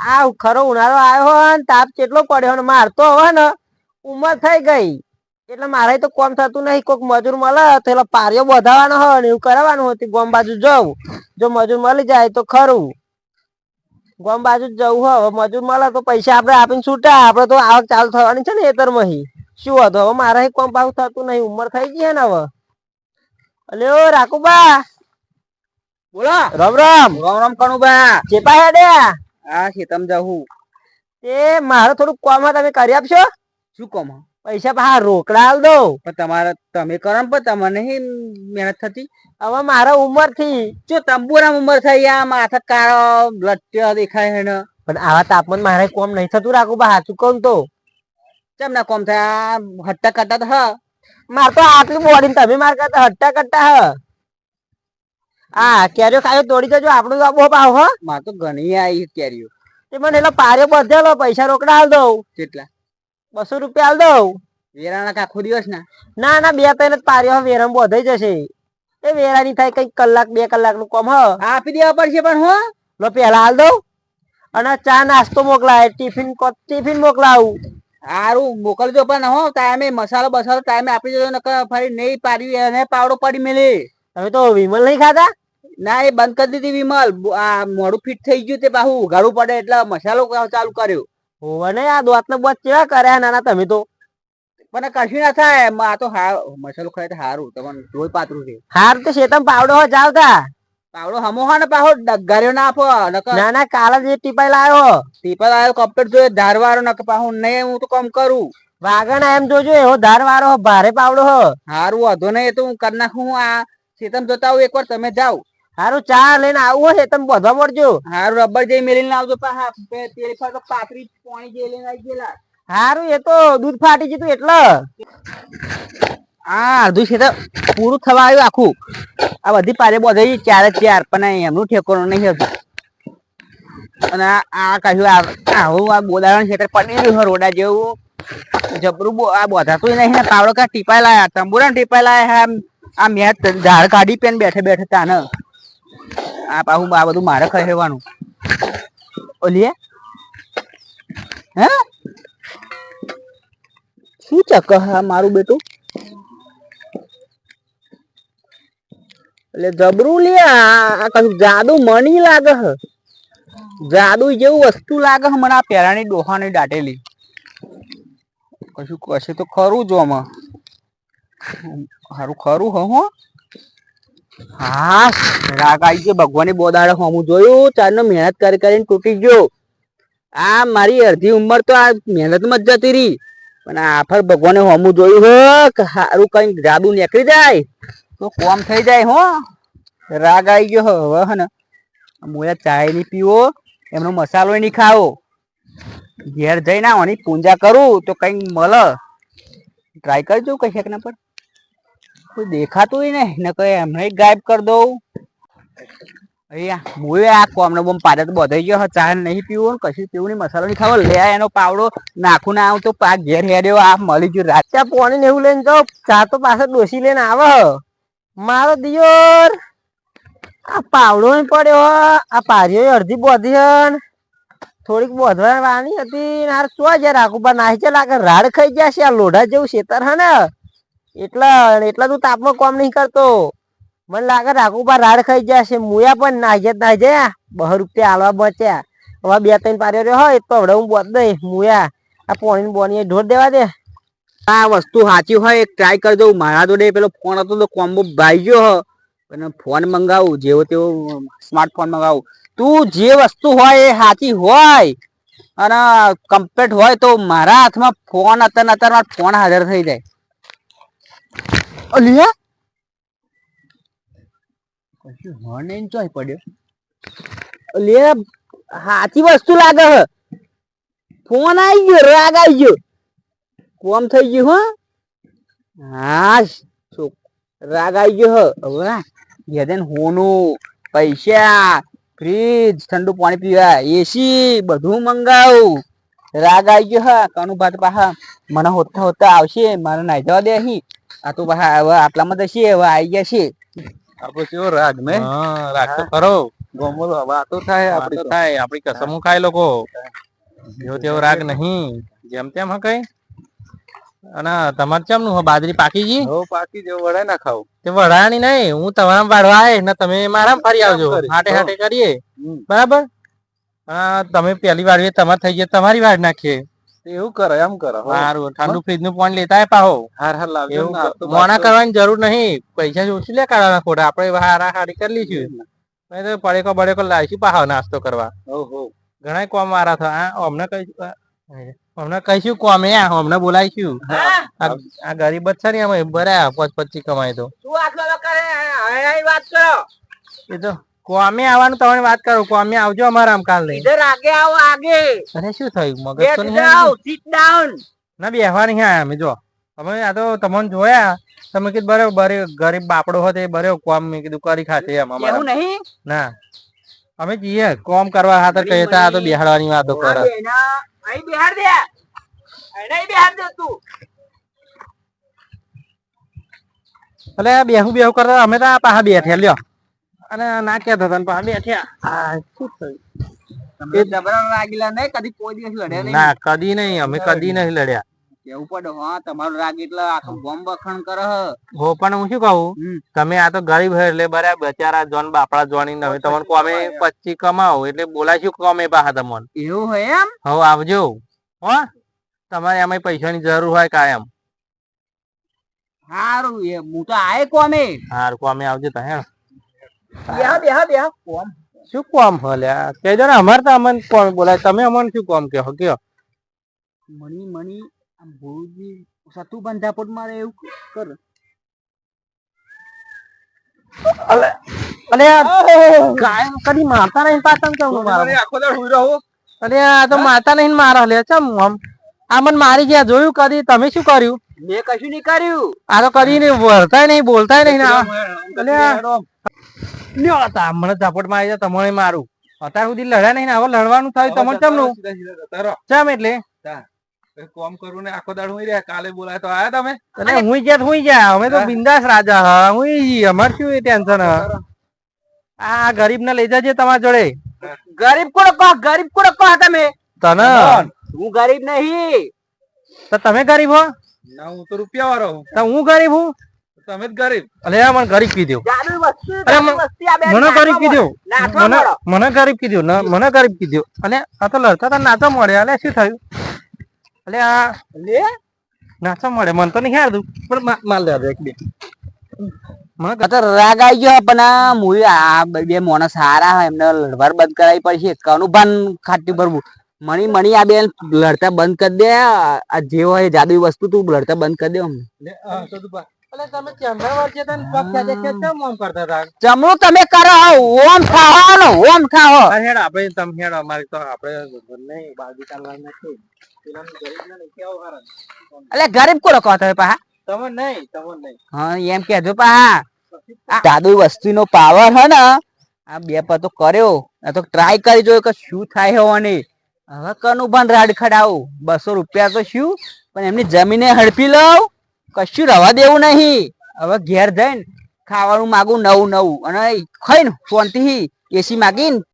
આ ખરો ઉનાળો આવ્યો હોય ને તાપ કેટલો પડ્યો ને માર તો હવે ને ઉંમર થઈ ગઈ એટલે મારે તો કોમ થતું નહીં. કોઈક મજૂર મળે તો એટલે પારિયો બાંધવાનો હોય ને એવું કરવાનું હતું. ગોમ બાજુ જવું, જો મજૂર મળી જાય તો ખરું. ગોમ બાજુ જ જવું હોય, મજૂર મળે તો પૈસા આપડે આપીને છૂટા. આપડે તો આવક ચાલુ થવાની છે ને એતરમાં. શું હતો હવે મારે કોમ પાછું થતું નહીં, ઉંમર થઈ ગઈ ને હવે. અલ્યો રાખુબા, બોલો. રામ રામ. રામ રામ કણુબા. ચેપા હેડ્યા? હા ખેતમ જાઉં. તે મારે થોડુંક કોમ તમે કરી આપશો? શું કોમ? પૈસા પા રોકડા આલ દો. પણ તમારે તમે કરો ને પણ તમારે નહીં મહેનત થતી. હવે મારા ઉંમર થી જો તંબુરા ઉંમર થઈ આ માથા કાળો લટ્યો દેખાય ને. પણ આવા તાપમાન મારે કોમ નહીં થતું રાખુબા, સાચું કહું તો. કેમ ના કોમ થાય? હટ્ટા કટ્ટા તો હ માર તો આટલી બોડી તમે માર કરતા હટ્ટા કટ્ટા હ. હા કેરીઓ ખાયો તોડી જજો, આપણું તો બહુ ભાવ હ. માર તો ઘણી આવી કેરીઓ. તે મને એટલે પાર્યો બધેલો, પૈસા રોકડા આલ દઉં. કેટલા? 200 રૂપિયા આલ દઉં. વેરાના આખો દિવસ ના? ના ના 2-3 જ પાર્યો વેરમ બોધાઈ જશે. એ વેરાની થાય કઈક કલાક 2 કલાક નું કોમ હ. આપી દેવા પડશે પણ હો. લો પેલા હાલ દઉં અને ચા નાસ્તો મોકલાય, ટિફિન મોકલાવું. હારું મોકલજો પણ હો ટાઈમે મસાલો બસાલો ટાઈમે આપી દેજો. નકર ફરી નહીં પાડવી એને પાવડો પડી મેલી. તમે તો વિમલ નહીં ખાતા? ના એ બંધ કરી દીધી વિમલ. આ મોડું ફિટ થઈ ગયું તે પાછું ઉઘાડવું પડે એટલે મસાલો ચાલુ કર્યો. હોવે ને આ દોત ને બોત કેવા કર્યા નાના તમે તો. પણ કશું ના થાય. આ તો મસાલો ખાય તો સારું. તમને રોજ પાતળું છે. હાર તો શેતમ પાવડો હો ચાલતા. પાવડો હમો હો ને પાછો ડગાર્યો ના આપો. ના ના કાલ જ ટીપાઈ લાવ્યો. ટીપાઈ લાવ્યો કમ્પ્લીટ જોઈએ ધાર વાળો નક પાછું નહીં હું તો કામ કરું. વાગણ એમ જોજો એવો ધાર વાળો ભારે પાવડો હ. હારું વાંધો નહીં એ તો હું કરી નાખું. આ શેતમ જોતા હું એકવાર તમે જાઓ. હારું ચા લઈને આવું હોય શેતમ બધવા મળજો. હારું રબર જઈ મેલીને આવજો. તેલ પર પાતરી પાણી જે લઈને આવી ગયેલા. હારું એ તો દૂધ ફાટી જતું એટલે. આ અડધું છે તો પૂરું થવા આવ્યું આખું. આ બધી પારે બધે 4 પણ એમનું ઠેકોનું નહીં હતું. અને આ કહ્યું આવું આ બોદારણ છે પડી રહ્યું રોડા જેવું જબરું. આ બોધાતું નહીં ને પાવડો કા ટીપાઈ લાયા, તંબુરા ટીપાઈ લાયા. આ મેં ઝાડ કાઢી પેન બેઠે બેઠે તાને આ પાછું આ બધું મારે ખાવાનું. ઓલીએ હે શું ચક મારું બેટું એટલે જબરું લે. આ કશું જાદુ મણી લાગે હ. જાદુ જેવું વસ્તુ લાગે હ મને. આ પેરાની ડોહાની દાટેલી કશું કશે તો ખરું જો આમાં. સારું ખરું હો. હા રાગ આવી ગયો ભગવાનની બોદાડે હું જોયું. ચારનો મહેનત કરી કરીને તૂટી ગયો. આ મારી અડધી ઉંમર તો આ મહેનતમાં જ જતી રહી. પણ આફર ભગવાને હમું જોયું હો કે સારું કઈ જાદુ નીકળી જાય તો કોમ થઈ જાય હો. રાગ આવી ગયો હવે હે ને. મોયા ચાય નહીં પીવો, એમનો મસાલો નહીં ખાવો. ઘેર જઈને આની પૂજા કરું તો કઈ મળે. ટ્રાય કરજો કઈ શેક ના પર કોઈ દેખાતું ને ને કઈ એમને ગાયબ કરી દઉં. અહીંયા મોએ આ કોમને બોમ પાડે તો બધાઈ ગયો. ચા નહીં પીવું કશું પીવું નહીં, મસાલો નહીં ખાવો. લે એનો પાવડો નાખું ના આવું તો પાક ઘેર હેડ્યો. આ મળી ગયું રાત્યા પોણી ને એવું લઈને જાઓ. ચા તો પાછળ ડોસી લઈને આવે મારો દિયોર. આ પાવડો પડ્યો આ પારીઓ અડધી બોધી હ. થોડીક બોધવા વાની હતી. હાર શું છે રાખુબા નાહી છે લાગે રાડ ખાઈ ગયા છે. આ લોઢા જેવું શેતર હે ને એટલા તું તાપમાં કોમ નહીં કરતો. મને લાગે રાખુબા રાડ ખાઈ ગયા છે. મુયા પણ નાહી જાય 200 રૂપિયા હાલવા બચ્યા. હવે 2-3 પાર્યો રહ્યો હોય તો હવે હું બોત દઈ મુયા. આ પોણી બોની ઢોર દેવા દે. આ વસ્તુ સાચી હોય એક ટ્રાય કરજો. મારા જોડે પેલો ફોન હતો તો કોમ્બો ભાઈ ગયો હ. ફોન મંગાવું જેવો તેવો સ્માર્ટફોન મંગાવું. તું જે વસ્તુ હોય એ સાચી હોય અને કમ્પ્લીટ હોય તો મારા હાથમાં ફોન અત્યારે ફોન હાજર થઈ જાય. અલિયા કશું હોન નહીં ચોય પડ્યો. અલિયા સાચી વસ્તુ લાગે હ. ફોન આવી ગયો, રાગ આવી ગયો, કોમ થઈ ગયું હો. હા રાગ આવી ગયો હવે. ઘેર હોનું પૈસા ફ્રીજ ઠંડુ પાણી પીવા એસી બધું મંગાવું. રાગ આવી ગયો હા. કનું ભાત પાહા મને હોતા હોતા આવશે. મારે નાઈ જવા દે અહીં. આ તો પાહા હવે આટલામાં તો છે હવે આવી ગયા છે. આપડો કેવો રાગ ને રાગ તો ખરો. ગોમો વાતો થાય આપણી કસમો ખાય લોકો જેવો તેવો રાગ નહીં જેમ તેમ હ કઈ અને તમારે કેમનું હો બાજરી પાકી ગઈ પાકી જેવું વડાય ના ખાવ તે વડાની નહીં હું તમારા વાળવા આય ને તમે મારા ફરી આવજો હાટે હાટે કરીએ બરાબર તમે પેલી વાર તમારે થઈ જાય તમારી વાર નાખીએ એવું કરે એમ કરે સારું ઠંડુ ફ્રીજ નું પાણી લેતા પાહો મોણા કરવાની જરૂર નહીં પૈસા ઓછું લે કાઢવાના ખોટા આપડે હારા હારી કરી લઈશું પડેકો બડેકો લાવીશું પાહો નાસ્તો કરવા ઘણા કોમ મારા થા અમને કહીશું કોમે અમને બોલાવીશું આ ગરીબ જ છે ને અમે બરાબર 25 કમાય તો વાત કરો એ તો કોમે આવવાનું તમે વાત કરો કોમે આવજો અમારા આમ કાલ નહીં આગે આવો આગે અરે શું થયું મગજ તો નહીં sit down ના બેહવા નહીં આયા અમે જો અમે આ તો તમને જોયા તમે કીધું બરાબર ગરીબ બાપડો હતો એ બરાબર કોમ મેં કીધું કરી ખાશે એમ અમારે નહીં ના અમે જઈએ કોમ કરવા ખાતર કહેતા આ તો બેહાડવાની વાતો કરે અહીં બિહાર દે અહીં બિહાર દે તું એટલે બેહું બેહું કરતા અમે તો પાછા બેઠ્યા લ્યો અને ના કહેતા હતા પાછા બેઠ્યા શું થયું રાગીલા નહીં કદી કોઈ દિવસ લડ્યા નહીં ના કદી નહીં અમે કદી નહીં લડ્યા કેવું પડે હા તમારો રાગ એટલે આખો ગોમ વખાણ કરે હો પણ હું શું કહું તમે આ તો ગરીબ હોય એટલે બરાબર બચારા જોન બાપડા જોની હવે તમને કોમે 25 કમાવો એટલે બોલાશું કોમે પાછા તમને એવું હોય એમ હવે આવજો હો તમારે એમાં પૈસાની જરૂર હોય કાયમ સારું એ હું તો આય કોમે હાર કોમે આવજો તા હે બેહા કોમ શું કોમ હલ્યા કેજો ને અમારે તો અમને કોમ બોલાય તમે અમને શું કોમ કહો કયો મણી આમ ભોજી સતુ બંધાપટ મારે એવું કર અલે કાયમ કદી મારતા નહીં પાછા કેમ મારો આખો દાડ હુઈ રહો અલે આ તો મારતા નહીં મારો લે ચમ આમ આ મને મારી ગયા જોયું કદી તમે શું કર્યું મેં કશું નહીં કર્યું આ તો કદી નહીં વળતાય નહીં બોલતાય નહીં અલે લ્યો હતા મને ઝાપટ માં આવી જાય તમારે મારું અત્યાર સુધી લડ્યા નહીં હવે લડવાનું થયું તમને ચમનું ચમ એટલે કોમ કરું ને આખો દાડ હુઈ રહ્યા કાલે બોલાય તો આયા તમે અને હુઈ ગયા અમે તો બિંદાસ રાજા હા હુઈ અમાર શું ટેન્શન આ ગરીબ ને લઈ જજે તમારા જોડે ગરીબ કોણ કહો તમે તને હું ગરીબ નહીં તો તમે ગરીબ હો ના હું તો રૂપિયા વાળો હું તો હું ગરીબ હું તમે જ ગરીબ અલે મને ગરીબ કીધું મને ગરીબ કીધું મને ગરીબ કીધું મને ગરીબ કીધું અને આ તો લડતા હતા નાચો મળે અલે શું થયું અલે આ નાચો મળે મને તો નહીં હારતું પણ માલ દે એક બે મને રાગ આવી ગયો પણ આ મૂવી આ બે માણસ સારા હોય એમને લડવાર બંધ કરાવી પડશે કનું ભાન ખાટી ભરવું મણી આ બે લડતા બંધ કરી દે આ જે હોય જાદુઈ વસ્તુ તું લડતા બંધ કરી દે અલે તમે ચમડા વચ્ચે તને પગ ખેંચે કેમ ઓમ કરતા હતા ચમડું તમે કરો ઓમ ખાઓ હેડ આપણે તમે હેડ અમારી તો આપણે નહીં બાજુ ચાલવા નથી અલે ગરીબ કોણ કહો તમે પાહા તમે નહીં હા એમ કેજો પાહા જાદુઈ વસ્તુ નો પાવર હે ને આ બે પર તો કર્યો આ તો ટ્રાય કરી જોયો કે શું થાય હોવાની હવે કનું ભાન રાડ ખડાવું 200 રૂપિયા તો શું પણ એમની જમીને હડપી લઉં કશું રવા દેવું નહીં હવે ઘેર જઈને ખાવાનું માગું નવું અને ખાઈને શાંતિથી એસી માગીને